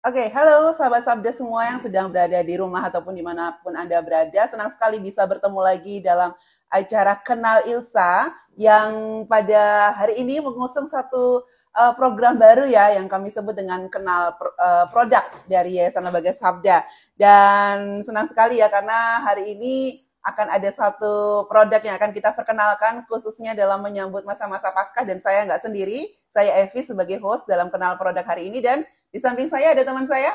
Oke, halo sahabat Sabda semua yang sedang berada di rumah ataupun dimanapun Anda berada. Senang sekali bisa bertemu lagi dalam acara Kenal Ilsa yang pada hari ini mengusung satu program baru ya yang kami sebut dengan Kenal Produk dari Yayasan Lembaga Sabda. Dan senang sekali ya karena hari ini akan ada satu produk yang akan kita perkenalkan khususnya dalam menyambut masa-masa Paskah dan saya nggak sendiri, saya Evi sebagai host dalam Kenal Produk hari ini dan di samping saya ada teman saya,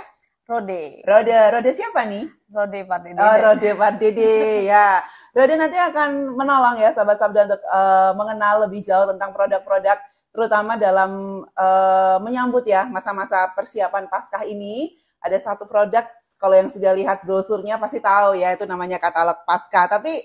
Rode. Rode siapa nih? Rode Pardede. Oh, Rode Pardede, ya. Rode nanti akan menolong ya sahabat Sabda untuk mengenal lebih jauh tentang produk-produk, terutama dalam menyambut ya masa-masa persiapan Paskah ini. Ada satu produk, kalau yang sudah lihat brosurnya pasti tahu ya, itu namanya katalog Paskah. Tapi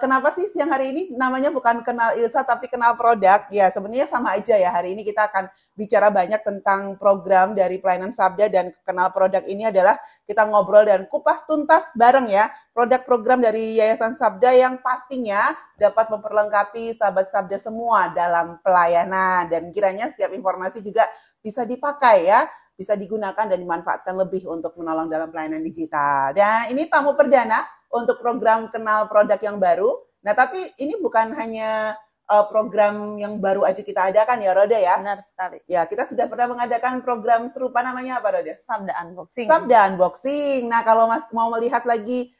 kenapa sih siang hari ini namanya bukan Kenal Ilsa tapi Kenal Produk? Ya sebenarnya sama aja ya, hari ini kita akan bicara banyak tentang program dari pelayanan Sabda dan Kenal Produk ini adalah kita ngobrol dan kupas tuntas bareng ya produk program dari Yayasan Sabda yang pastinya dapat memperlengkapi sahabat Sabda semua dalam pelayanan dan kiranya setiap informasi juga bisa dipakai ya, bisa digunakan dan dimanfaatkan lebih untuk menolong dalam pelayanan digital. Dan ini tamu perdana untuk program Kenal Produk yang baru. Nah, tapi ini bukan hanya program yang baru aja kita adakan ya, Roda ya. Benar sekali. Ya, kita sudah pernah mengadakan program serupa namanya apa, Roda? Sabda Unboxing. Sabda Unboxing. Nah, kalau Mas mau melihat lagi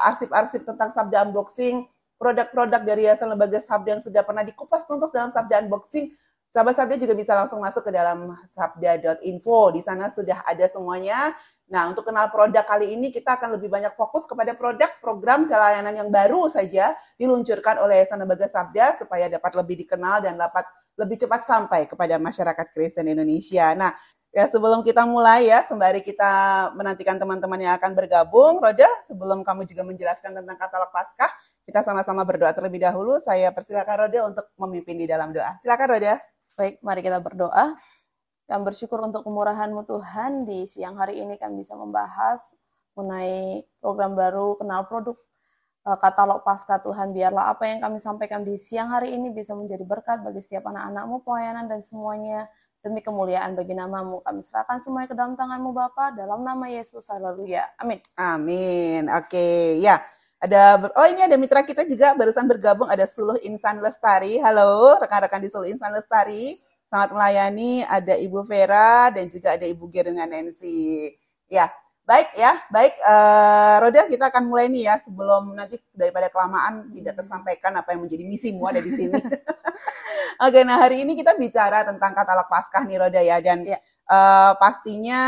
arsip-arsip tentang Sabda Unboxing, produk-produk dari Yayasan Lembaga Sabda yang sudah pernah dikupas tuntas dalam Sabda Unboxing, sahabat Sabda juga bisa langsung masuk ke dalam sabda.info. Di sana sudah ada semuanya. Nah, untuk kenal produk kali ini kita akan lebih banyak fokus kepada produk program pelayanan yang baru saja diluncurkan oleh Yayasan Lembaga Sabda supaya dapat lebih dikenal dan dapat lebih cepat sampai kepada masyarakat Kristen Indonesia. Nah, ya sebelum kita mulai ya, sembari kita menantikan teman-teman yang akan bergabung, Roda, sebelum kamu juga menjelaskan tentang katalog Paskah, kita sama-sama berdoa terlebih dahulu. Saya persilakan Roda untuk memimpin di dalam doa. Silakan Roda. Baik, mari kita berdoa. Kami bersyukur untuk kemurahan-Mu Tuhan, di siang hari ini kami bisa membahas mengenai program baru Kenal Produk Katalog Paskah. Tuhan, biarlah apa yang kami sampaikan di siang hari ini bisa menjadi berkat bagi setiap anak-anak-Mu, pelayanan dan semuanya demi kemuliaan bagi nama-Mu. Kami serahkan semuanya ke dalam tangan-Mu Bapa, dalam nama Yesus, haleluya. Amin. Amin. Oke, ya. Ini ada mitra kita juga barusan bergabung, ada Suluh Insan Lestari. Halo, rekan-rekan di Suluh Insan Lestari. Selamat melayani, ada Ibu Vera dan juga ada Ibu Ger dengan Nancy. Ya, baik ya, baik. Roda, kita akan mulai nih ya, sebelum nanti daripada kelamaan tidak tersampaikan apa yang menjadi misimu ada di sini. Oke, nah hari ini kita bicara tentang katalog Paskah nih Roda ya, dan pastinya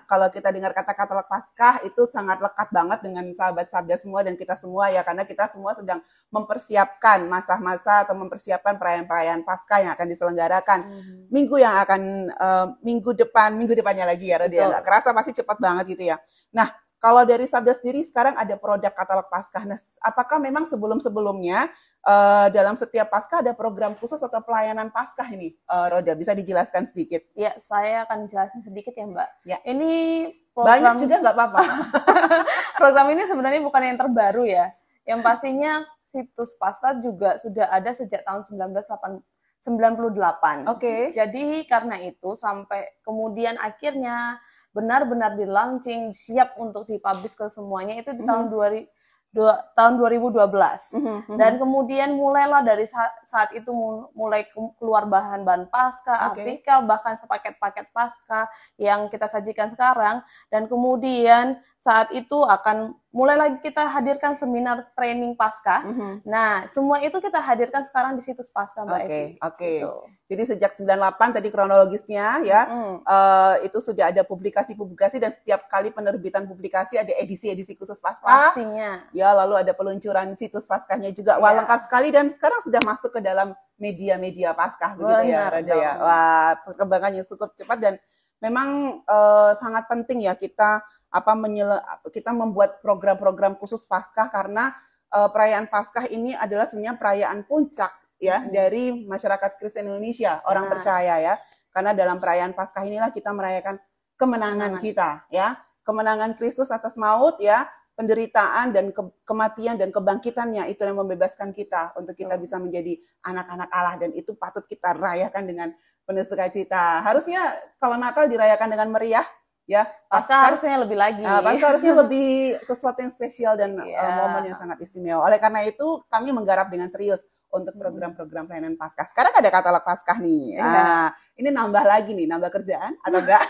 kalau kita dengar kata katalog Paskah itu sangat lekat banget dengan sahabat Sabda semua dan kita semua ya, karena kita semua sedang mempersiapkan masa-masa atau mempersiapkan perayaan-perayaan Paskah yang akan diselenggarakan minggu yang akan minggu depannya lagi ya Roda ya, nggak kerasa pasti cepat banget gitu ya. Nah, kalau dari Sabda sendiri sekarang ada produk katalog Paskah. Nah, apakah memang sebelum-sebelumnya dalam setiap Paskah ada program khusus atau pelayanan Paskah ini, Roda? Bisa dijelaskan sedikit? Ya, saya akan jelasin sedikit ya Mbak. Ya. Ini program... Banyak juga nggak apa-apa. Program ini sebenarnya bukan yang terbaru ya. Yang pastinya situs Paskah juga sudah ada sejak tahun 1998. Oke. Jadi karena itu sampai kemudian akhirnya benar-benar di launching, siap untuk dipublish ke semuanya itu di tahun 2012. Dan kemudian mulailah dari saat itu mulai keluar bahan-bahan Paskah, artikel, bahkan sepaket-paket Paskah yang kita sajikan sekarang. Dan kemudian saat itu akan mulai lagi kita hadirkan seminar training Paskah. Nah, semua itu kita hadirkan sekarang di situs Paskah, Mbak Evi. Oke. Jadi sejak 98 tadi kronologisnya ya, itu sudah ada publikasi-publikasi dan setiap kali penerbitan publikasi ada edisi-edisi khusus Paskah. Pastinya. Ya, lalu ada peluncuran situs Paskahnya juga. Wah, lengkap sekali dan sekarang sudah masuk ke dalam media-media Paskah begitu ya, Rada ya. Wah, perkembangannya cukup cepat dan memang sangat penting ya kita membuat program-program khusus Paskah karena perayaan Paskah ini adalah sebenarnya perayaan puncak ya dari masyarakat Kristen Indonesia, orang percaya ya. Karena dalam perayaan Paskah inilah kita merayakan kemenangan kita ya, kemenangan Kristus atas maut ya, penderitaan dan kematian dan kebangkitannya itu yang membebaskan kita untuk kita bisa menjadi anak-anak Allah dan itu patut kita rayakan dengan penuh sukacita. Harusnya kalau Natal dirayakan dengan meriah, ya. Pasca harusnya lebih lagi. Pasca harusnya lebih sesuatu yang spesial dan momen yang sangat istimewa. Oleh karena itu kami menggarap dengan serius untuk program-program pelayanan Paskah. Sekarang ada katalog Paskah nih. Ini nambah lagi nih, nambah kerjaan atau enggak?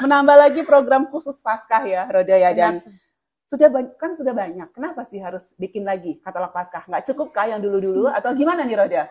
Menambah lagi program khusus Paskah ya, Roda ya. Dan sudah banyak. Kenapa sih harus bikin lagi katalog Paskah? Nggak cukup kah yang dulu-dulu atau gimana nih, Roda?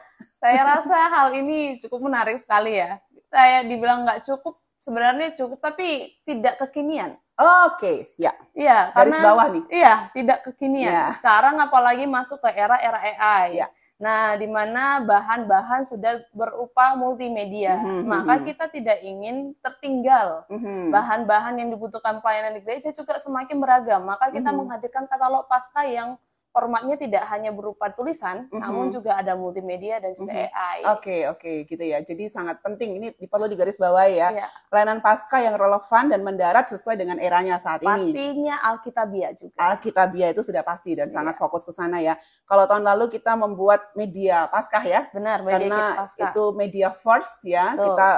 Saya rasa hal ini cukup menarik sekali ya. Saya dibilang nggak cukup, sebenarnya cukup tapi tidak kekinian. Oke, ya. Iya, garis bawah nih. Iya, tidak kekinian. Sekarang apalagi masuk ke era AI. Ya. Nah, di mana bahan-bahan sudah berupa multimedia, maka kita tidak ingin tertinggal. Bahan-bahan yang dibutuhkan pelayanan di gereja juga semakin beragam, maka kita menghadirkan katalog Paskah yang formatnya tidak hanya berupa tulisan, namun juga ada multimedia dan juga AI. Oke, gitu ya. Jadi sangat penting, ini perlu digarisbawahi ya. Pelayanan Paskah yang relevan dan mendarat sesuai dengan eranya saat ini. Pastinya Alkitabiah juga. Alkitabiah itu sudah pasti dan sangat fokus ke sana ya. Kalau tahun lalu kita membuat media Paskah ya. Benar, media karena Paskah. itu media first ya. Betul. Kita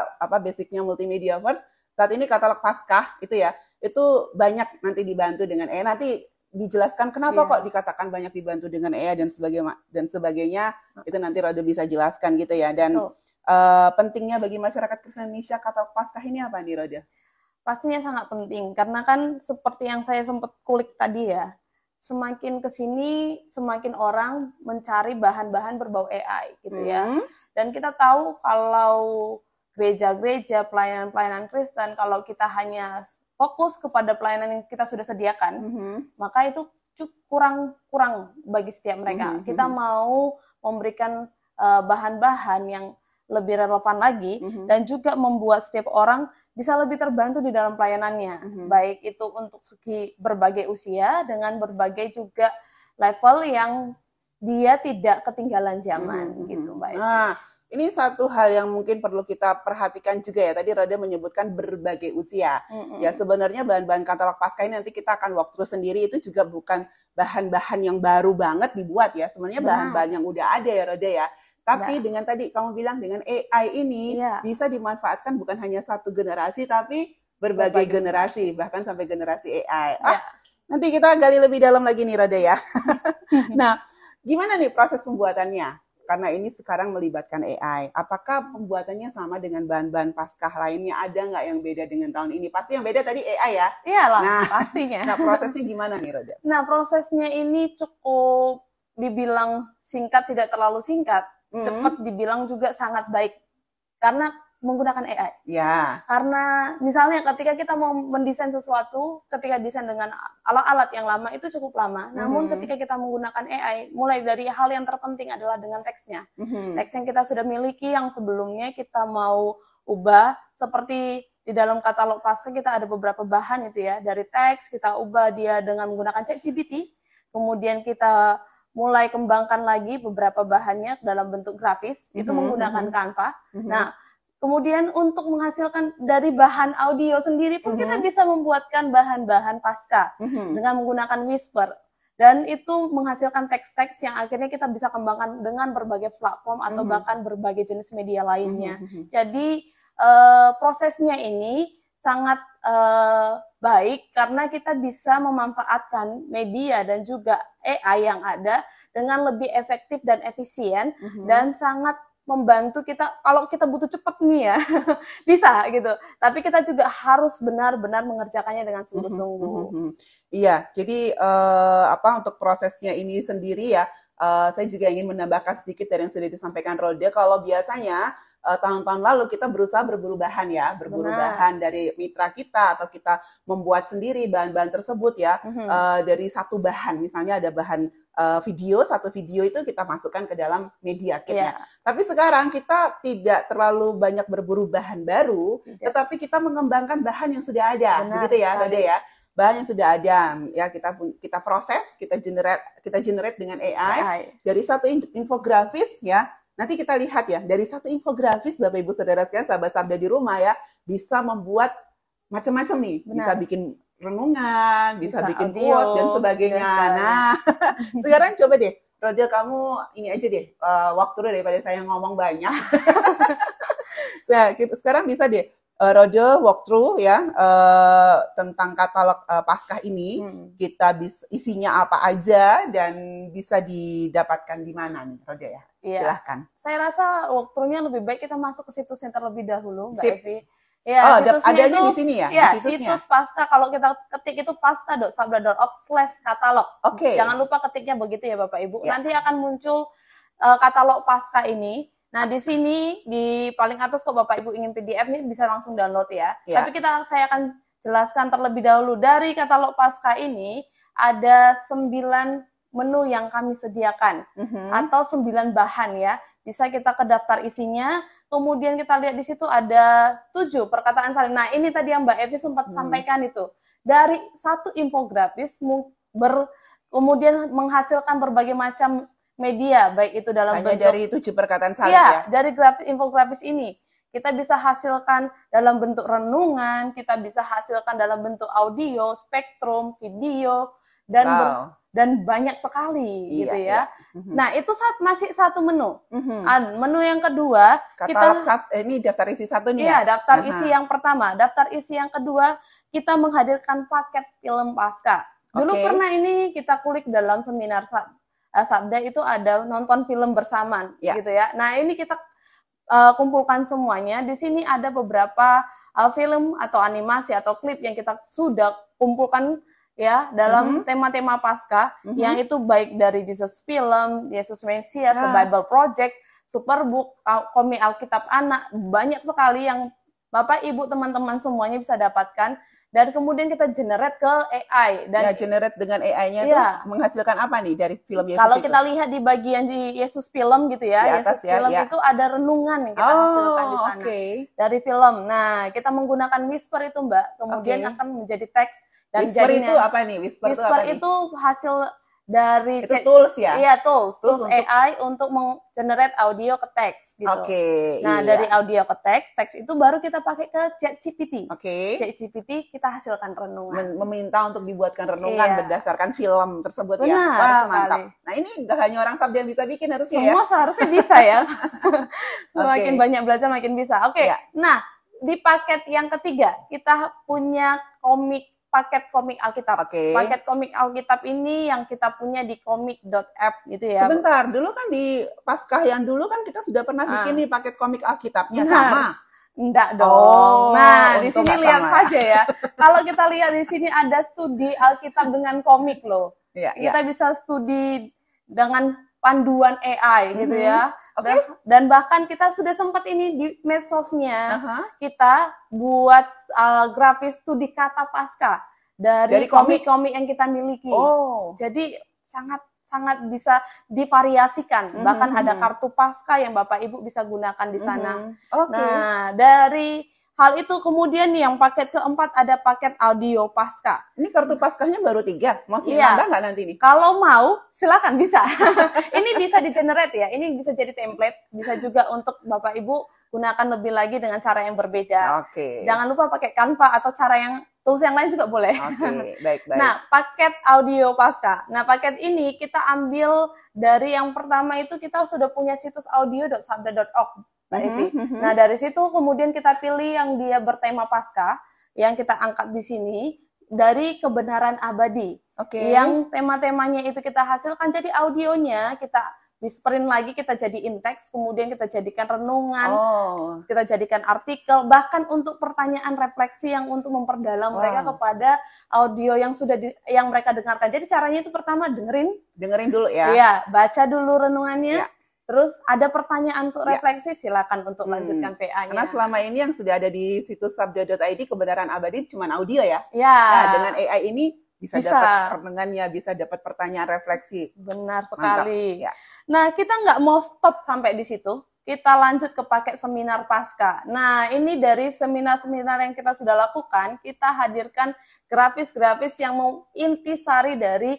basicnya multimedia first. Saat ini katalog Paskah itu ya, itu banyak nanti dibantu dengan nanti dijelaskan kenapa kok dikatakan banyak dibantu dengan dan sebagainya itu nanti Roda bisa jelaskan gitu ya. Dan pentingnya bagi masyarakat Kristen Indonesia katalog Paskah ini apa nih, Roda? Pastinya sangat penting karena kan seperti yang saya sempat kulik tadi ya, semakin kesini semakin orang mencari bahan-bahan berbau AI gitu ya. Dan kita tahu kalau gereja-gereja, pelayanan-pelayanan Kristen, kalau kita hanya fokus kepada pelayanan yang kita sudah sediakan, maka itu kurang bagi setiap mereka. Kita mau memberikan bahan-bahan yang lebih relevan lagi dan juga membuat setiap orang bisa lebih terbantu di dalam pelayanannya. Baik itu untuk segi berbagai usia dengan berbagai juga level yang dia tidak ketinggalan zaman gitu, Mbak. Nah, ini satu hal yang mungkin perlu kita perhatikan juga ya. Tadi Roda menyebutkan berbagai usia. Ya sebenarnya bahan-bahan katalog Paskah ini nanti kita akan walk through sendiri, itu juga bukan bahan-bahan yang baru banget dibuat ya. Sebenarnya bahan-bahan yang udah ada ya, Roda ya. Tapi dengan tadi kamu bilang dengan AI ini bisa dimanfaatkan bukan hanya satu generasi tapi berbagai generasi, bahkan sampai generasi AI. Nanti kita gali lebih dalam lagi nih, Roda ya. Nah, gimana nih proses pembuatannya? Karena ini sekarang melibatkan AI. Apakah pembuatannya sama dengan bahan-bahan Paskah lainnya? Ada nggak yang beda dengan tahun ini? Pasti yang beda tadi AI ya? Iyalah, pastinya. Nah, prosesnya gimana nih, Roda? Nah, prosesnya ini cukup dibilang singkat, tidak terlalu singkat. Cepat dibilang juga sangat baik. Karena menggunakan AI. Ya. Karena misalnya ketika kita mau mendesain sesuatu, ketika desain dengan alat-alat yang lama itu cukup lama. Namun ketika kita menggunakan AI, mulai dari hal yang terpenting adalah dengan teksnya. Teks yang kita sudah miliki yang sebelumnya kita mau ubah, seperti di dalam katalog Paskah kita ada beberapa bahan itu ya. Dari teks kita ubah dia dengan menggunakan ChatGPT. Kemudian kita mulai kembangkan lagi beberapa bahannya dalam bentuk grafis, itu menggunakan Canva. Nah, kemudian untuk menghasilkan dari bahan audio sendiri pun kita bisa membuatkan bahan-bahan Paskah dengan menggunakan Whisper. Dan itu menghasilkan teks-teks yang akhirnya kita bisa kembangkan dengan berbagai platform atau bahkan berbagai jenis media lainnya. Jadi prosesnya ini sangat baik karena kita bisa memanfaatkan media dan juga AI yang ada dengan lebih efektif dan efisien dan sangat membantu kita. Kalau kita butuh cepat nih ya bisa gitu, tapi kita juga harus benar-benar mengerjakannya dengan sungguh-sungguh. Iya, jadi untuk prosesnya ini sendiri ya, saya juga ingin menambahkan sedikit dari yang sudah disampaikan Roda. Kalau biasanya tahun-tahun lalu kita berusaha berburu bahan ya, bahan dari mitra kita atau kita membuat sendiri bahan-bahan tersebut ya, dari satu bahan. Misalnya ada bahan satu video itu kita masukkan ke dalam media kitnya. Tapi sekarang kita tidak terlalu banyak berburu bahan baru, tetapi kita mengembangkan bahan yang sudah ada, begitu ya, Roda ya. Bahan yang sudah ada ya, kita proses, kita generate dengan AI. Dari satu infografis ya, nanti kita lihat ya, dari satu infografis Bapak Ibu Saudara sekalian, sahabat Sabda di rumah ya, bisa membuat macam-macam nih. Bisa bikin renungan, bisa bikin quote dan sebagainya. Nah, sekarang coba deh, Roda, kamu ini aja deh, waktu daripada saya ngomong banyak. Sekarang bisa deh Rode walkthrough ya tentang katalog Paskah ini. Kita isinya apa aja dan bisa didapatkan di mana nih, Rode ya? Silahkan. Saya rasa walkthrough-nya lebih baik kita masuk ke situsnya terlebih dahulu, Mbak Evi. Ya, adanya di sini ya? Ya, situs Paskah. Kalau kita ketik itu paskah.sabda.org/katalog. Jangan lupa ketiknya begitu ya Bapak Ibu. Nanti akan muncul katalog Paskah ini. Nah, di sini di paling atas kok Bapak Ibu ingin PDF ini bisa langsung download ya. Tapi saya akan jelaskan terlebih dahulu. Dari katalog Paskah ini ada 9 menu yang kami sediakan atau 9 bahan ya. Bisa kita ke daftar isinya. Kemudian kita lihat di situ ada 7 perkataan saling. Nah, ini tadi yang Mbak Evi sempat sampaikan itu. Dari satu infografis kemudian menghasilkan berbagai macam media, baik itu dalam bentuk dari 7 perkataan salib ya. Dari infografis ini kita bisa hasilkan dalam bentuk renungan, kita bisa hasilkan dalam bentuk audio, spektrum, video dan banyak sekali gitu ya. Nah, itu masih satu menu. Menu yang kedua, ini daftar isi satunya. Iya, daftar isi yang pertama. Daftar isi yang kedua, kita menghadirkan paket film Paskah. Dulu pernah ini kita kulik dalam seminar Sabda itu ada nonton film bersama gitu ya. Nah, ini kita kumpulkan semuanya. Di sini ada beberapa film atau animasi atau klip yang kita sudah kumpulkan ya dalam tema-tema Paskah yang itu baik dari Jesus Film, Yesus Mesias, The Bible Project, Superbook, komik Alkitab Anak, banyak sekali yang Bapak Ibu teman-teman semuanya bisa dapatkan. Dan kemudian kita generate ke AI. Dan generate dengan AI-nya tuh menghasilkan apa nih dari film Yesus kalau itu? kita lihat di bagian di Yesus Film gitu ya, di atas, Yesus Film itu ada renungan yang kita hasilkan di sana dari film. Nah, kita menggunakan Whisper itu Mbak, kemudian akan menjadi teks. Dan Whisper itu apa nih? Whisper itu hasil dari tools ya? Iya, tools AI untuk meng-generate audio ke teks gitu. Nah, dari audio ke teks itu baru kita pakai ke ChatGPT. ChatGPT kita hasilkan renungan. Meminta untuk dibuatkan renungan berdasarkan film tersebut. Benar, Wah, mantap. Nah, ini nggak hanya orang Sabda yang bisa bikin harusnya Semua seharusnya bisa ya. Makin banyak belajar makin bisa. Nah, di paket yang ketiga kita punya paket komik Alkitab. Paket komik Alkitab ini yang kita punya di komik.app gitu ya. Sebentar, dulu kan di Paskah yang dulu kan kita sudah pernah bikin nih paket komik Alkitabnya sama. Enggak dong. Nah, di sini lihat saja ya. Kalau kita lihat di sini ada studi Alkitab dengan komik loh. Kita bisa studi dengan panduan AI gitu ya. Dan bahkan kita sudah sempat ini di medsosnya kita buat grafis studi kata Paskah dari komik-komik yang kita miliki. Jadi sangat bisa divariasikan. Bahkan ada kartu Paskah yang Bapak Ibu bisa gunakan di sana. Nah, dari hal itu kemudian nih yang paket keempat ada paket audio Paskah. Ini kartu Paskahnya baru 3, mau nambah nggak nanti nih? Kalau mau silakan bisa. Ini bisa di-generate ya, ini bisa jadi template, bisa juga untuk Bapak Ibu gunakan lebih lagi dengan cara yang berbeda. Jangan lupa pakai Canva atau cara yang tools yang lain juga boleh. Baik. Nah, paket audio Paskah. Nah, paket ini kita ambil dari yang pertama itu kita sudah punya situs audio.sabda.org. Nah, dari situ kemudian kita pilih yang dia bertema Paskah, yang kita angkat di sini dari kebenaran abadi. Yang tema-temanya itu kita hasilkan jadi audionya, kita whisperin lagi, kita jadiin teks, kemudian kita jadikan renungan, kita jadikan artikel, bahkan untuk pertanyaan refleksi yang untuk memperdalam mereka kepada audio yang sudah yang mereka dengarkan. Jadi caranya itu pertama dengerin dulu ya. Iya, baca dulu renungannya. Terus ada pertanyaan untuk refleksi, silakan untuk lanjutkan PA-nya. Karena selama ini yang sudah ada di situs sabda.id kebenaran abadi cuma audio ya. Nah, dengan AI ini bisa dapat renungannya, bisa dapat pertanyaan refleksi. Benar sekali. Nah, kita nggak mau stop sampai di situ. Kita lanjut ke paket seminar Paskah. Nah, ini dari seminar-seminar yang kita sudah lakukan, kita hadirkan grafis-grafis yang mengintisari dari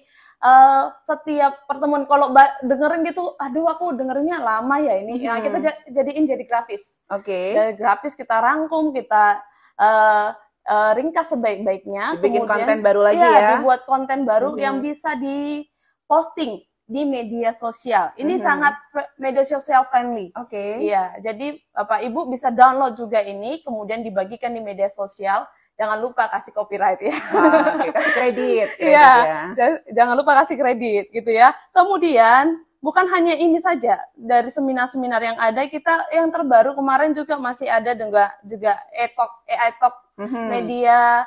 setiap pertemuan. Kalau dengerin gitu, aduh aku dengerinnya lama ya ini. Nah, kita jadiin jadi grafis. Dari grafis kita rangkum, kita ringkas sebaik-baiknya. Bikin konten baru lagi ya. Dibuat konten baru yang bisa diposting di media sosial. Ini sangat media sosial friendly. Oke. Iya, jadi Bapak Ibu bisa download juga ini, kemudian dibagikan di media sosial. Jangan lupa kasih copyright ya. Kasih kredit Iya, ya. jangan lupa kasih kredit gitu ya. Kemudian bukan hanya ini saja, dari seminar-seminar yang ada, kita yang terbaru kemarin juga masih ada juga AI Talk media,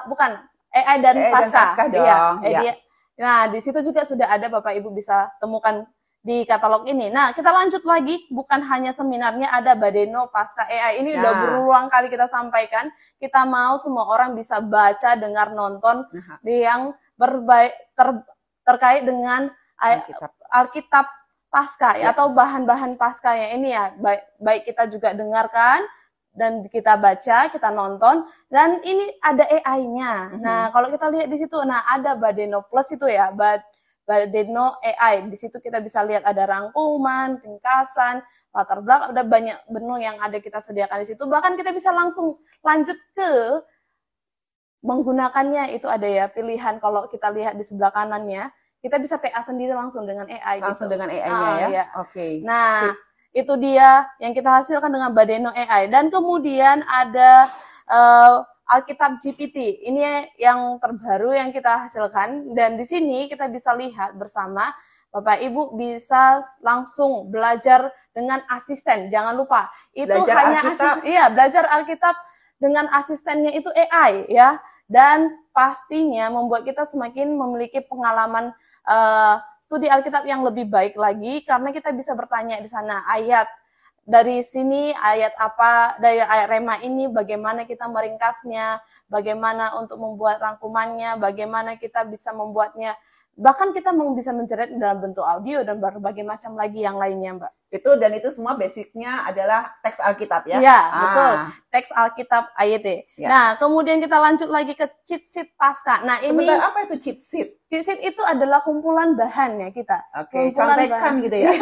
bukan AI dan Pasca. Dong. Iya. Nah, di situ juga sudah ada, Bapak Ibu bisa temukan di katalog ini. Nah, kita lanjut lagi, bukan hanya seminarnya, ada Badeno Pasca AI. Ini udah berulang kali kita sampaikan, kita mau semua orang bisa baca, dengar, nonton yang terkait dengan Alkitab Pasca atau bahan-bahan Pasca ya. Ini ya, baik kita juga dengarkan dan kita baca, kita nonton, dan ini ada AI-nya. Nah, kalau kita lihat di situ, nah ada Badeno Plus itu ya, Badeno AI. Di situ kita bisa lihat ada rangkuman, ringkasan, latar belakang, ada banyak menu yang ada kita sediakan di situ. Bahkan kita bisa langsung lanjut ke menggunakannya, itu ada ya pilihan. Kalau kita lihat di sebelah kanannya, kita bisa PA sendiri langsung dengan AI. Langsung gitu. Dengan AI-nya ya? Ya. Oke. Nah, itu dia yang kita hasilkan dengan Badeno AI. Dan kemudian ada Alkitab GPT. Ini yang terbaru yang kita hasilkan. Dan di sini kita bisa lihat bersama, Bapak Ibu bisa langsung belajar dengan asisten. Jangan lupa, itu belajar hanya asisten. Iya, belajar Alkitab dengan asistennya itu AI ya. Dan pastinya membuat kita semakin memiliki pengalaman studi Alkitab yang lebih baik lagi, karena kita bisa bertanya di sana ayat dari sini, ayat apa dari ayat rema ini, bagaimana kita meringkasnya, bagaimana untuk membuat rangkumannya, bagaimana kita bisa membuatnya, bahkan kita bisa menjerat dalam bentuk audio dan berbagai macam lagi yang lainnya, Mbak. Dan itu semua basicnya adalah teks Alkitab ya? Iya, betul. Teks Alkitab AYT. Ya. Nah, kemudian kita lanjut lagi ke cheat sheet Pasca. Nah, sebentar, apa itu cheat sheet? Cheat sheet itu adalah kumpulan bahan ya kita. Oke, contekan gitu ya?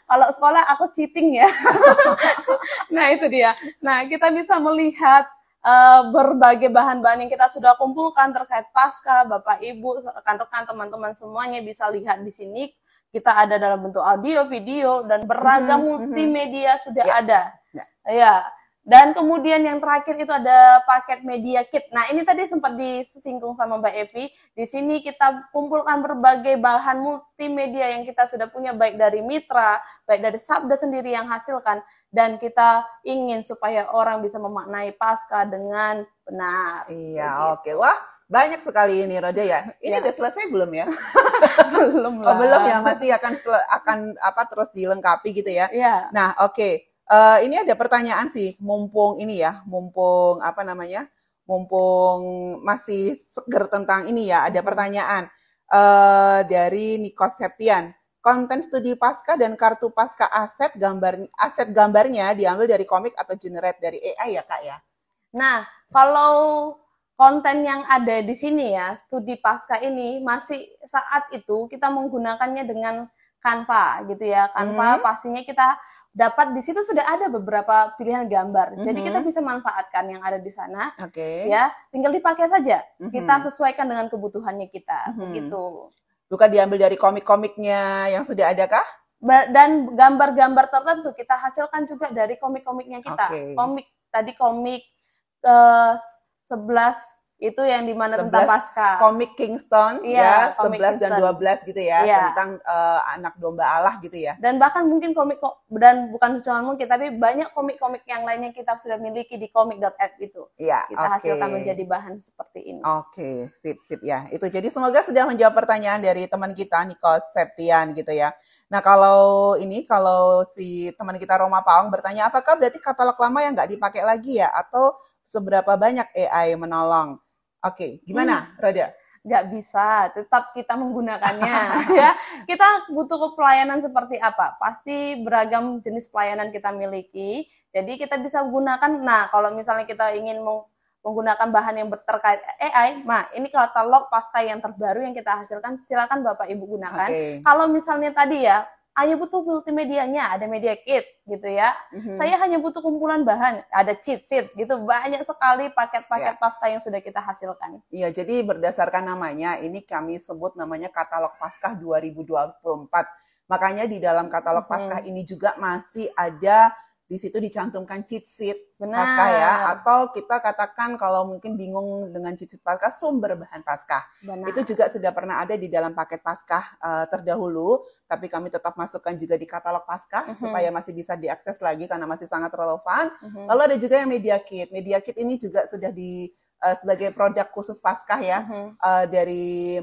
Kalau sekolah aku cheating ya. Nah, itu dia. Nah, kita bisa melihat berbagai bahan-bahan yang kita sudah kumpulkan terkait Pasca. Bapak, Ibu, rekan-rekan, teman-teman semuanya bisa lihat di sini. Kita ada dalam bentuk audio, video, dan beragam multimedia sudah ada. Ya. Dan kemudian yang terakhir itu ada paket media kit. Nah, ini tadi sempat disinggung sama Mbak Evi. Di sini kita kumpulkan berbagai bahan multimedia yang kita sudah punya, baik dari mitra, baik dari Sabda sendiri yang hasilkan. Dan kita ingin supaya orang bisa memaknai Pasca dengan benar. Iya, oke. Wah, banyak sekali ini, Roda ya. Ini udah selesai belum ya? Belum lah. Belum ya, masih akan terus dilengkapi gitu ya. Iya. Nah, oke. Ini ada pertanyaan sih, mumpung masih seger tentang ini ya, ada pertanyaan dari Nikos Septian. Konten studi Pasca dan kartu Pasca aset gambarnya diambil dari komik atau generate dari AI ya, Kak ya? Nah, kalau konten yang ada di sini ya, studi Pasca ini masih saat itu kita menggunakannya dengan Canva gitu ya. Canva pastinya kita dapat di situ sudah ada beberapa pilihan gambar. Jadi kita bisa manfaatkan yang ada di sana. Ya, tinggal dipakai saja. Kita sesuaikan dengan kebutuhannya kita, begitu. Bukan diambil dari komik-komiknya yang sudah ada kah? Dan gambar-gambar tertentu kita hasilkan juga dari komik-komiknya kita. Komik 11 itu yang dimana tentang Pasca. Komik Kingston ya, 11 dan 12 gitu ya, tentang anak domba Allah gitu ya. Dan bahkan mungkin dan bukan cuma mungkin, tapi banyak komik-komik yang lainnya kita sudah miliki di komik.ed itu. Iya, kita hasilkan menjadi bahan seperti ini. Oke, sip ya. Itu jadi semoga sudah menjawab pertanyaan dari teman kita Nikos Septian gitu ya. Nah, kalau si teman kita Roma Paong bertanya, apakah berarti katalog lama yang nggak dipakai lagi ya, atau seberapa banyak AI menolong? Oke, gimana, Roda? Nggak bisa, tetap kita menggunakannya. Ya, kita butuh pelayanan seperti apa? Pasti beragam jenis pelayanan kita miliki. Jadi kita bisa gunakan. Nah, kalau misalnya kita ingin menggunakan bahan yang terkait AI, nah ini katalog Pasca yang terbaru yang kita hasilkan, silakan Bapak Ibu gunakan. Kalau misalnya tadi ya, hanya butuh multimedianya, ada media kit gitu ya. Saya hanya butuh kumpulan bahan, ada cheat sheet gitu. Banyak sekali paket-paket pasca yang sudah kita hasilkan. Iya, jadi berdasarkan namanya, ini kami sebut namanya katalog Paskah 2024. Makanya di dalam katalog Paskah ini juga masih ada di situ dicantumkan cheat sheet Paskah ya, atau kita katakan kalau mungkin bingung dengan cheat sheet Paskah, sumber bahan Paskah. Itu juga sudah pernah ada di dalam paket Paskah terdahulu, tapi kami tetap masukkan juga di katalog Paskah supaya masih bisa diakses lagi karena masih sangat relevan. Lalu ada juga yang media kit. Media kit ini juga sudah sebagai produk khusus Paskah ya, dari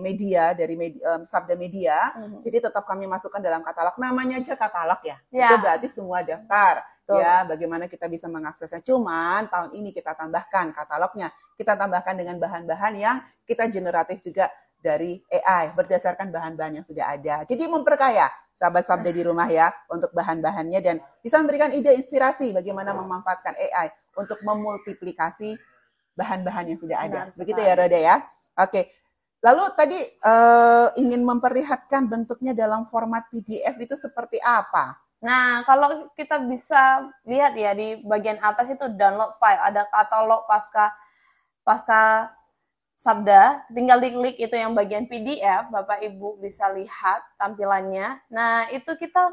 Sabda Media. Jadi tetap kami masukkan dalam katalog. Namanya aja katalog ya. Itu berarti semua daftar. Ya, bagaimana kita bisa mengaksesnya. Cuman tahun ini kita tambahkan katalognya. Kita tambahkan dengan bahan-bahan yang kita generatif juga dari AI berdasarkan bahan-bahan yang sudah ada. Jadi memperkaya sahabat Sabda di rumah ya untuk bahan-bahannya dan bisa memberikan ide inspirasi bagaimana memanfaatkan AI untuk memultiplikasi bahan-bahan yang sudah ada. Begitu ya Roda ya. Oke. Lalu tadi ingin memperlihatkan bentuknya dalam format PDF itu seperti apa? Nah, kalau kita bisa lihat ya di bagian atas itu download file, ada katalog pasca Sabda, tinggal diklik itu yang bagian PDF, Bapak Ibu bisa lihat tampilannya. Nah, itu kita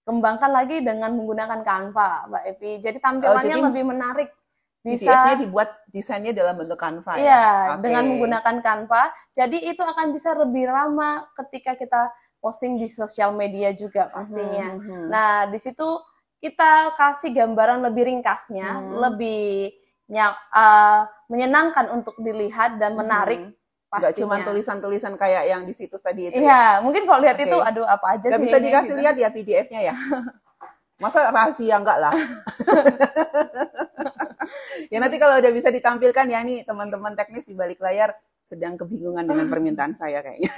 kembangkan lagi dengan menggunakan Canva, Mbak Evi. Jadi tampilannya lebih menarik. PDF-nya dibuat desainnya dalam bentuk Canva ya? Iya, dengan menggunakan Canva. Jadi itu akan bisa lebih ramah ketika kita posting di sosial media juga pastinya. Nah, di situ kita kasih gambaran lebih ringkasnya, lebih menyenangkan untuk dilihat dan menarik. Nggak cuma tulisan-tulisan kayak yang di situs tadi itu. Iya, mungkin kalau lihat itu, aduh apa aja nggak sih. Bisa dikasih lihat ya PDF-nya ya? Masa rahasia enggak lah? Ya nanti kalau udah bisa ditampilkan ya nih teman-teman teknis di balik layar sedang kebingungan dengan permintaan saya kayaknya.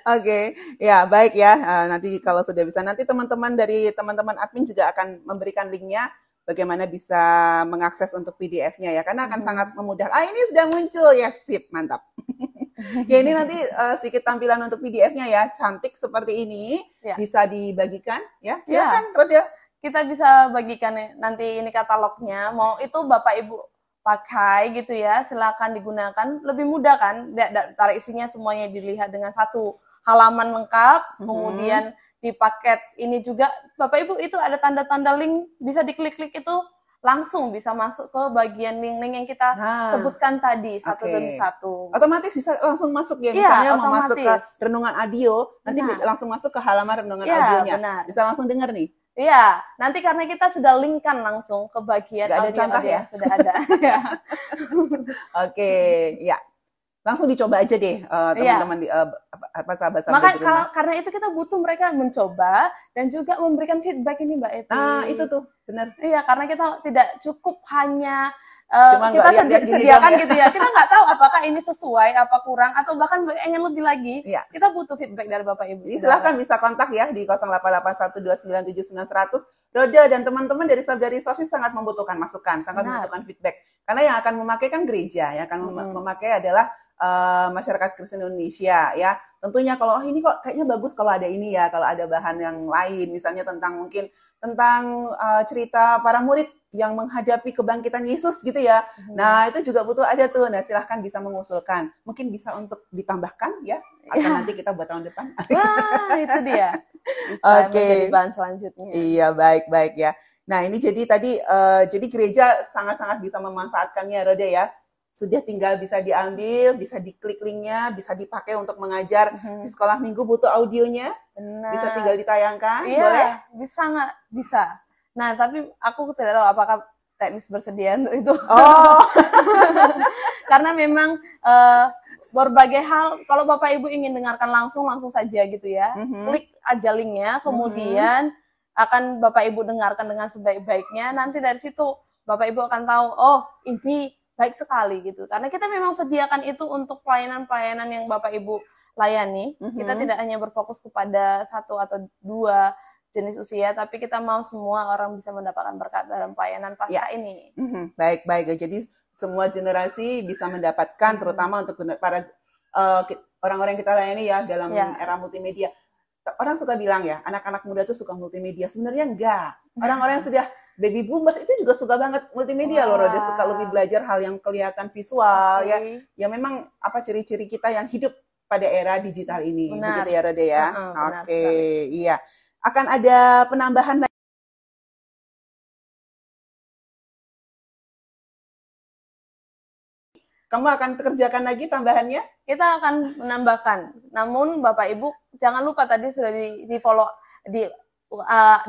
Oke, ya baik ya. Nanti kalau sudah bisa, nanti teman-teman dari teman-teman admin juga akan memberikan linknya bagaimana bisa mengakses untuk PDF-nya ya, karena akan sangat memudahkan. Ini sudah muncul ya, sip, mantap. Ya ini nanti sedikit tampilan untuk PDF-nya ya, cantik seperti ini, bisa dibagikan ya. Silakan, Roda. Kita bisa bagikan nanti ini katalognya, mau itu Bapak Ibu pakai gitu ya, silakan digunakan, lebih mudah kan, tarik isinya semuanya dilihat dengan satu halaman lengkap, kemudian di paket ini juga Bapak Ibu itu ada tanda-tanda link, bisa diklik-klik itu langsung bisa masuk ke bagian link-link yang kita sebutkan tadi satu demi satu. Otomatis bisa langsung masuk ya, misalnya mau masuk ke renungan audio, nanti langsung masuk ke halaman renungan audionya, bisa langsung dengar nih. Iya, nanti karena kita sudah linkkan langsung ke bagian audio ada contoh ya, sudah ada. Oke, ya. Langsung dicoba aja deh teman-teman di sahabat-sahabat di rumah. Karena itu kita butuh mereka mencoba dan juga memberikan feedback ini Mbak Evi. Itu tuh, benar. Iya, karena kita tidak cukup hanya kita sediakan gitu ya. Kita nggak tahu apakah ini sesuai, apa kurang, atau bahkan ingin lebih lagi. Iya. Kita butuh feedback dari Bapak Ibu. Silahkan bisa kontak ya di 0881297900. Roda dan teman-teman dari Sabda Resources sangat membutuhkan masukan, sangat membutuhkan feedback. Karena yang akan memakai kan gereja, yang akan memakai adalah masyarakat Kristen Indonesia ya. Tentunya kalau ini kok kayaknya bagus kalau ada ini ya, kalau ada bahan yang lain, misalnya tentang cerita para murid yang menghadapi kebangkitan Yesus gitu ya. Nah, itu juga butuh ada tuh. Nah, silahkan bisa mengusulkan. Mungkin bisa untuk ditambahkan ya, atau nanti kita buat tahun depan. Wah, itu dia. Bisa menjadi bahan selanjutnya. Iya, baik ya. Nah, ini jadi tadi jadi gereja sangat-sangat bisa memanfaatkannya, Roda ya. Sudah tinggal bisa diambil, bisa diklik linknya, bisa dipakai untuk mengajar di sekolah minggu, butuh audionya, bisa tinggal ditayangkan, boleh? Bisa nggak? Bisa. Nah, tapi aku tidak tahu apakah teknis bersedia untuk itu. Karena memang berbagai hal, kalau Bapak Ibu ingin dengarkan langsung saja gitu ya. Klik aja linknya, kemudian akan Bapak Ibu dengarkan dengan sebaik-baiknya. Nanti dari situ Bapak Ibu akan tahu, oh ini baik sekali gitu. Karena kita memang sediakan itu untuk pelayanan-pelayanan yang Bapak Ibu layani. Kita tidak hanya berfokus kepada satu atau dua jenis usia, tapi kita mau semua orang bisa mendapatkan berkat dalam pelayanan pasca ini. Baik. Jadi semua generasi bisa mendapatkan, terutama untuk para orang-orang yang kita layani ya dalam era multimedia. orang suka bilang ya, anak-anak muda tuh suka multimedia. Sebenarnya enggak. Orang-orang yang sudah baby boomers itu juga suka banget multimedia loh. Dia suka lebih belajar hal yang kelihatan visual ya. Ya memang apa ciri-ciri kita yang hidup pada era digital ini. Benar. Begitu ya Rode ya. Oke, sekali. iya. Akan ada penambahan kamu akan kerjakan lagi tambahannya? Kita akan menambahkan. Namun Bapak Ibu jangan lupa tadi sudah di follow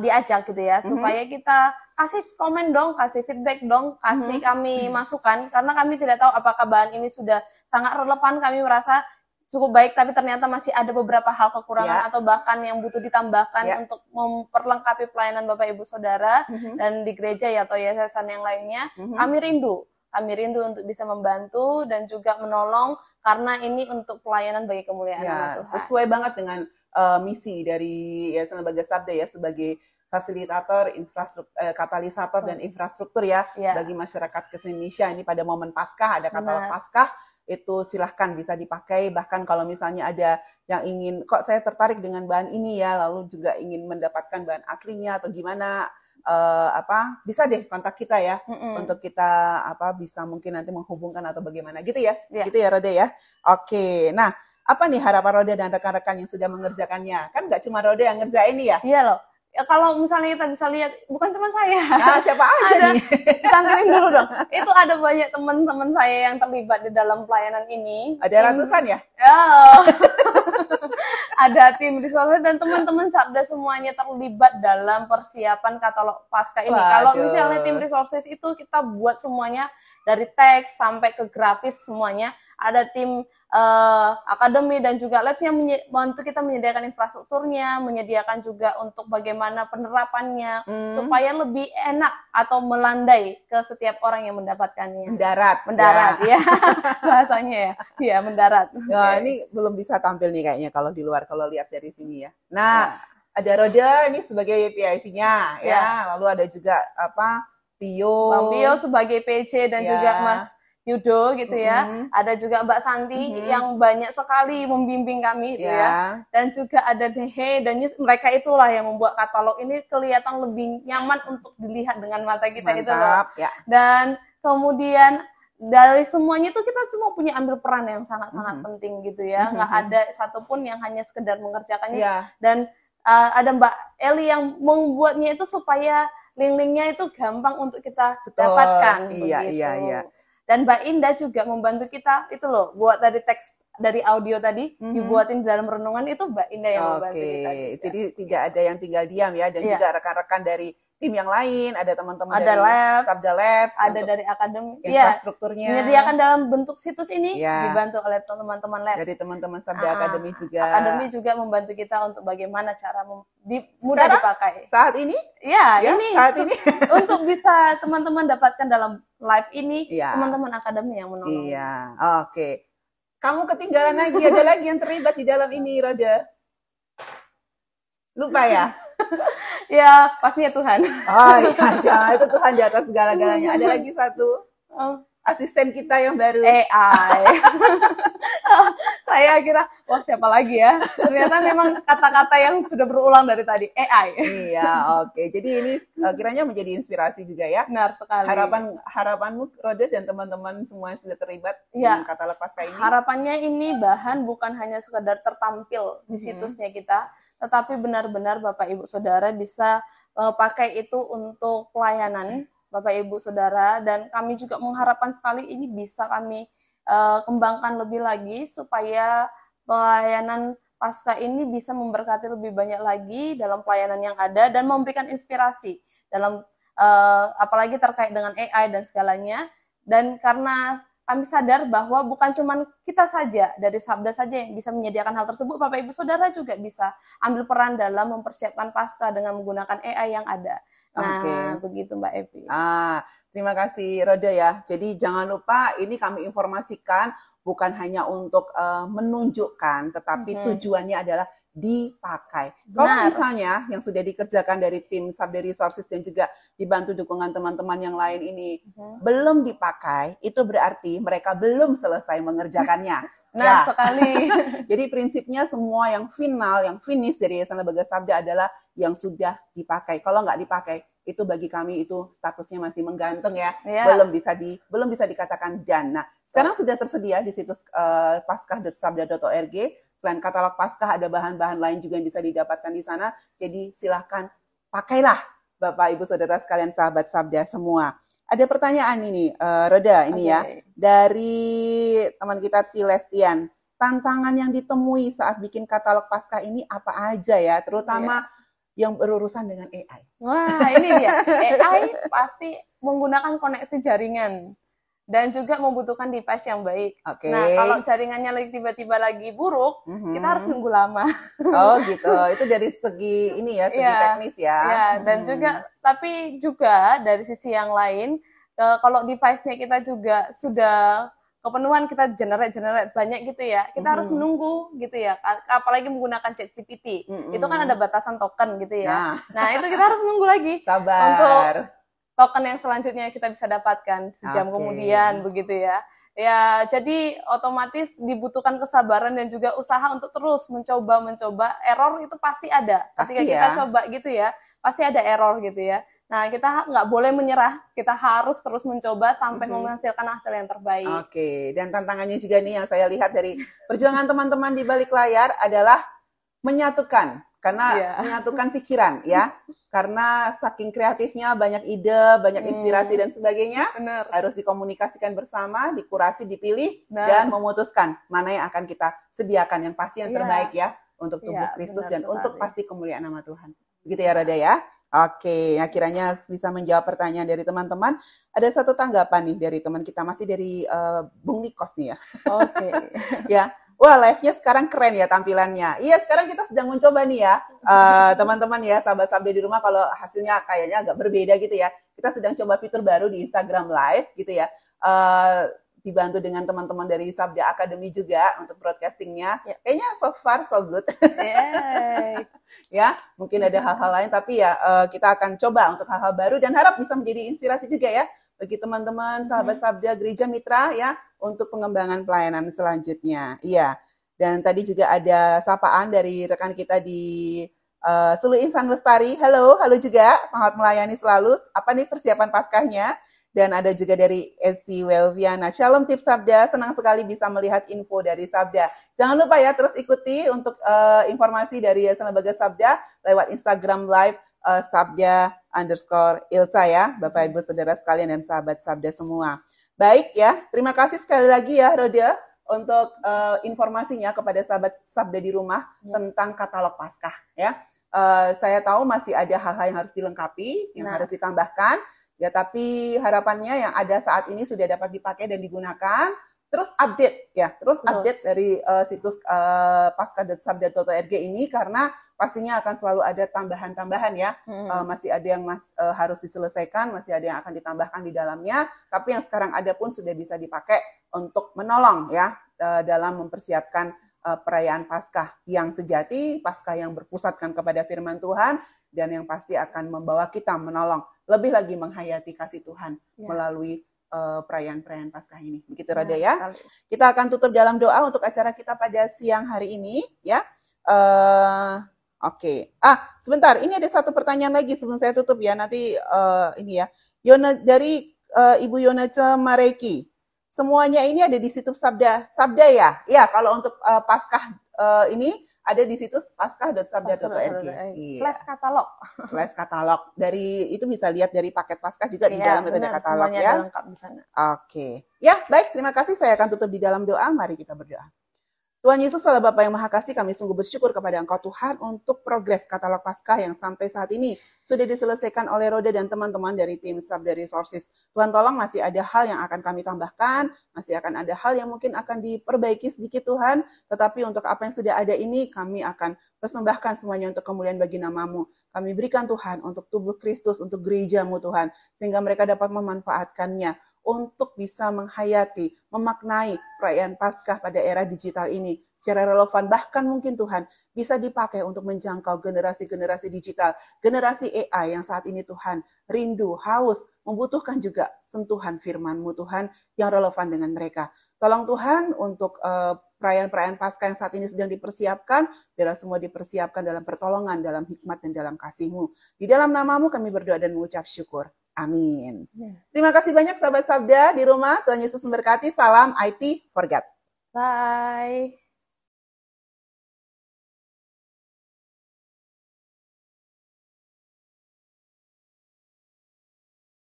diajak gitu ya, supaya kita kasih komen dong, kasih feedback dong, kasih kami masukan, karena kami tidak tahu apakah bahan ini sudah sangat relevan, kami merasa cukup baik, tapi ternyata masih ada beberapa hal kekurangan atau bahkan yang butuh ditambahkan untuk memperlengkapi pelayanan Bapak Ibu Saudara dan di gereja ya atau yayasan yang lainnya. Kami rindu untuk bisa membantu dan juga menolong, karena ini untuk pelayanan bagi kemuliaan Tuhan. Sesuai banget dengan misi dari Yayasan Lembaga Sabda ya, sebagai fasilitator, katalisator dan infrastruktur ya bagi masyarakat Indonesia. Ini pada momen Paskah, ada katalog Paskah, itu silahkan bisa dipakai. Bahkan kalau misalnya ada yang ingin, kok saya tertarik dengan bahan ini ya, lalu juga ingin mendapatkan bahan aslinya atau gimana, bisa deh kontak kita ya, untuk kita bisa mungkin nanti menghubungkan atau bagaimana gitu ya. Gitu ya Rode ya. Oke, nah apa nih harapan Rode dan rekan-rekan yang sudah mengerjakannya? Kan nggak cuma Rode yang ngerjain nih ya. Iya loh. Ya, kalau misalnya kita bisa lihat, bukan cuma saya. Nah, siapa aja nih? Ditampilin dulu dong. Itu ada banyak teman-teman saya yang terlibat di dalam pelayanan ini. Ada ratusan ya? Ada tim resource dan teman-teman Sabda semuanya terlibat dalam persiapan katalog Paskah ini. Kalau misalnya tim resources itu kita buat semuanya dari teks sampai ke grafis semuanya. Ada tim akademi dan juga labs yang membantu kita menyediakan infrastrukturnya, menyediakan juga untuk bagaimana penerapannya supaya lebih enak atau melandai ke setiap orang yang mendapatkannya. Mendarat ya. Bahasanya ya mendarat. Ya, ini belum bisa tampil nih kayaknya kalau di luar, kalau lihat dari sini ya. Nah, ada Roda ini sebagai PIC-nya ya. Lalu ada juga Pio. Bang Pio sebagai PC dan juga Mas Yudo gitu ya. Ada juga Mbak Santi yang banyak sekali membimbing kami gitu ya. Dan juga ada Dehe dan mereka itulah yang membuat katalog ini kelihatan lebih nyaman untuk dilihat dengan mata kita. Mantap, itu loh. Ya. Dan kemudian dari semuanya itu kita semua punya ambil peran yang sangat-sangat penting gitu ya. Nggak ada satupun yang hanya sekedar mengerjakannya. Dan ada Mbak Eli yang membuatnya itu supaya link-linknya itu gampang untuk kita dapatkan. Iya. Dan Mbak Indah juga membantu kita itu loh, buat dari teks dari audio tadi dibuatin di dalam renungan, itu Mbak Indah yang membantu kita. Jadi tidak ada yang tinggal diam ya, dan juga rekan-rekan dari tim yang lain, ada teman-teman dari Sabda Labs, ada dari akademi, infrastrukturnya menyediakan dalam bentuk situs ini dibantu oleh teman-teman Labs. Dari teman-teman Sabda Akademi juga. Akademi juga membantu kita untuk bagaimana cara mudah dipakai. Saat ini? Ini saat ini untuk bisa teman-teman dapatkan dalam live ini, teman-teman akademi yang menolong. Oke. Kamu ketinggalan lagi, ada lagi yang terlibat di dalam ini, Roda. Lupa ya? Ya, pastinya Tuhan. Jangan, itu Tuhan di atas segala-galanya. Ada lagi satu. Asisten kita yang baru. AI. Saya kira, wah siapa lagi ya? Ternyata memang kata-kata yang sudah berulang dari tadi, AI. Iya, oke. Jadi ini kiranya menjadi inspirasi juga ya. Benar sekali. Harapanmu, Roda dan teman-teman semua yang sudah terlibat dengan katalog Paskah ini. Harapannya ini bahan bukan hanya sekedar tertampil di situsnya kita, tetapi benar-benar Bapak Ibu Saudara bisa pakai itu untuk pelayanan Bapak Ibu Saudara, dan kami juga mengharapkan sekali ini bisa kami kembangkan lebih lagi supaya pelayanan Paskah ini bisa memberkati lebih banyak lagi dalam pelayanan yang ada dan memberikan inspirasi dalam apalagi terkait dengan AI dan segalanya. Dan karena kami sadar bahwa bukan cuma kita saja dari Sabda saja yang bisa menyediakan hal tersebut, Bapak Ibu Saudara juga bisa ambil peran dalam mempersiapkan Paskah dengan menggunakan AI yang ada. Nah, begitu Mbak Evi. Terima kasih Roda ya. Jadi jangan lupa ini kami informasikan bukan hanya untuk menunjukkan, tetapi tujuannya adalah dipakai. Kalau misalnya yang sudah dikerjakan dari tim Sabda Resources dan juga dibantu dukungan teman-teman yang lain ini belum dipakai, itu berarti mereka belum selesai mengerjakannya. Benar sekali. Jadi prinsipnya semua yang final, yang finish dari Yayasan Lembaga Sabda adalah yang sudah dipakai. Kalau nggak dipakai, itu bagi kami itu statusnya masih menggantung ya, belum bisa dikatakan dana. Sekarang sudah tersedia di situs paskah.sabda.org. Selain katalog Paskah, ada bahan-bahan lain juga yang bisa didapatkan di sana. Jadi silahkan pakailah Bapak Ibu Saudara sekalian, sahabat Sabda semua. Ada pertanyaan ini, Roda, ini ya, dari teman kita Tilestian. Tantangan yang ditemui saat bikin katalog Paskah ini apa aja ya, terutama yang berurusan dengan AI. Wah, ini dia. AI pasti menggunakan koneksi jaringan dan juga membutuhkan device yang baik. Nah, kalau jaringannya tiba-tiba lagi buruk, kita harus nunggu lama. Oh gitu, itu dari segi ini ya, segi teknis ya. Ya, dan juga, tapi juga dari sisi yang lain, kalau device-nya kita juga sudah kepenuhan, kita generate banyak gitu ya, kita harus menunggu gitu ya, apalagi menggunakan ChatGPT, itu kan ada batasan token gitu ya. Nah itu kita harus nunggu lagi. Sabar. Untuk token yang selanjutnya kita bisa dapatkan sejam kemudian begitu ya. Ya, jadi otomatis dibutuhkan kesabaran dan juga usaha untuk terus mencoba. Error itu pasti ada. Ketika kita coba gitu ya, pasti ada error gitu ya. Nah, kita nggak boleh menyerah. Kita harus terus mencoba sampai menghasilkan hasil yang terbaik. Oke, dan tantangannya juga nih yang saya lihat dari perjuangan teman-teman di balik layar adalah menyatukan. Karena menyatukan pikiran ya. Karena saking kreatifnya, banyak ide, banyak inspirasi dan sebagainya. Benar. Harus dikomunikasikan bersama, dikurasi, dipilih, dan memutuskan mana yang akan kita sediakan. Yang pasti yang terbaik ya. Untuk tubuh Kristus dan untuk pasti kemuliaan nama Tuhan. Begitu ya Roda ya. Oke, kiranya bisa menjawab pertanyaan dari teman-teman. Ada satu tanggapan nih dari teman kita, masih dari Bung Nikos nih ya. Oke. Ya. Wah, live-nya sekarang keren ya tampilannya. Iya, sekarang kita sedang mencoba nih ya, teman-teman ya, sahabat Sabda di rumah, kalau hasilnya kayaknya agak berbeda gitu ya. Kita sedang coba fitur baru di Instagram Live gitu ya. Dibantu dengan teman-teman dari Sabda Academy juga untuk broadcastingnya. Kayaknya so far so good. Ya, mungkin ada hal-hal lain, tapi ya kita akan coba untuk hal-hal baru dan harap bisa menjadi inspirasi juga ya bagi teman-teman sahabat Sabda Gereja Mitra ya untuk pengembangan pelayanan selanjutnya. Iya. Dan tadi juga ada sapaan dari rekan kita di Sulu Insan Lestari. Halo juga. Selamat melayani selalu. Apa nih persiapan Paskahnya? Dan ada juga dari Esi Welviana. Shalom Tips Sabda. Senang sekali bisa melihat info dari Sabda. Jangan lupa ya terus ikuti untuk informasi dari Yayasan Lembaga Sabda lewat Instagram Live Sabda_Ilsa ya, Bapak Ibu Saudara sekalian dan sahabat Sabda semua. Baik ya, terima kasih sekali lagi ya Roda untuk informasinya kepada sahabat Sabda di rumah tentang katalog Paskah ya. Saya tahu masih ada hal-hal yang harus dilengkapi, yang harus ditambahkan ya, tapi harapannya yang ada saat ini sudah dapat dipakai dan digunakan. Terus update ya, update dari situs paskah.sabda.org ini, karena pastinya akan selalu ada tambahan-tambahan ya. Masih ada yang harus diselesaikan, masih ada yang akan ditambahkan di dalamnya, tapi yang sekarang ada pun sudah bisa dipakai untuk menolong ya dalam mempersiapkan perayaan Paskah yang sejati, Paskah yang berpusatkan kepada firman Tuhan, dan yang pasti akan membawa kita menolong, lebih lagi menghayati kasih Tuhan melalui perayaan-perayaan Paskah ini. Begitu Roda ya. Kita akan tutup dalam doa untuk acara kita pada siang hari ini ya. Oke. Sebentar, ini ada satu pertanyaan lagi sebelum saya tutup ya. Nanti ini ya. Dari Ibu Yonace Mareki. Semuanya ini ada di situs Sabda ya. Iya, kalau untuk Paskah ini ada di situs paskah.sabda.org. Katalog. Katalog. Dari itu bisa lihat dari paket Paskah juga di dalam itu ada katalog ya. Lengkap di sana. Oke. Ya, baik, terima kasih. Saya akan tutup di dalam doa. Mari kita berdoa. Tuhan Yesus, Allah Bapa yang Maha Kasih, kami sungguh bersyukur kepada Engkau Tuhan untuk progres katalog Paskah yang sampai saat ini sudah diselesaikan oleh Roda dan teman-teman dari tim Sabda Resources. Tuhan tolong, masih ada hal yang akan kami tambahkan, masih akan ada hal yang mungkin akan diperbaiki sedikit Tuhan, tetapi untuk apa yang sudah ada ini kami akan persembahkan semuanya untuk kemuliaan bagi nama-Mu. Kami berikan Tuhan untuk tubuh Kristus, untuk gereja-Mu Tuhan, sehingga mereka dapat memanfaatkannya untuk bisa menghayati, memaknai perayaan Paskah pada era digital ini secara relevan, bahkan mungkin Tuhan bisa dipakai untuk menjangkau generasi-generasi digital, generasi AI yang saat ini Tuhan rindu, haus, membutuhkan juga sentuhan firman-Mu Tuhan yang relevan dengan mereka. Tolong Tuhan untuk perayaan-perayaan Paskah yang saat ini sedang dipersiapkan, biarlah semua dipersiapkan dalam pertolongan, dalam hikmat, dan dalam kasih-Mu. Di dalam nama-Mu kami berdoa dan mengucap syukur. Amin. Terima kasih banyak sahabat Sabda di rumah. Tuhan Yesus memberkati. Salam IT for God. Bye.